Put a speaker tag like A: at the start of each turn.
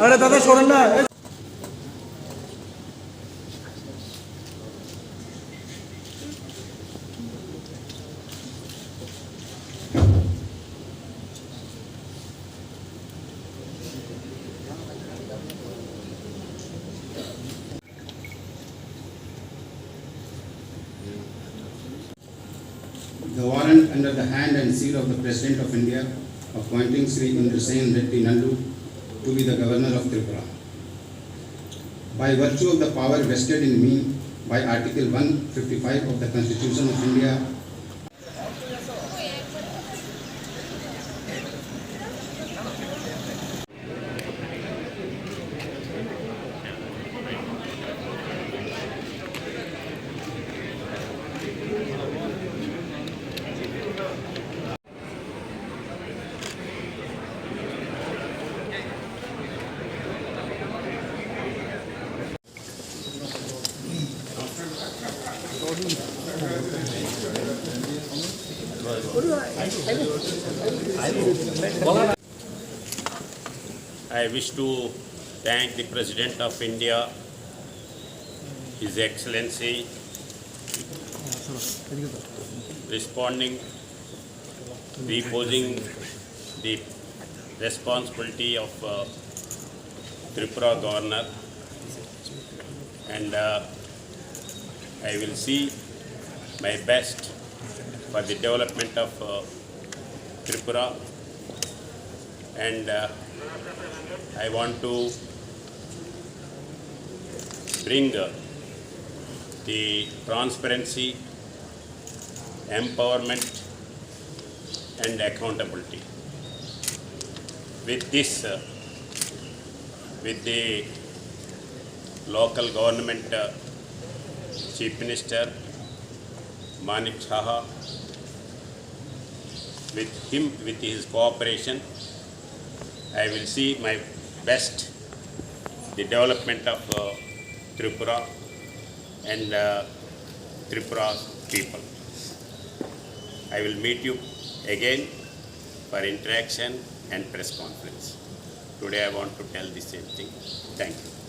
A: अरे दादा छोड़ो ना।
B: The warrant under the hand and seal of the President of India appointing Sri Indrasen Reddy Nandu to be the Governor of Tripura. By virtue of the power vested in me by Article 155 of the Constitution of India,
C: I wish to thank the President of India, His Excellency, responding, reposing the responsibility of Tripura Governor, and I will see my best for the development of Tripura, and I want to bring the transparency, empowerment and accountability. With this, with the local government Chief Minister Manik Saha, with his cooperation, I will see my best the development of Tripura and Tripura's people. I will meet you again for interaction and press conference. Today I want to tell the same thing. Thank you.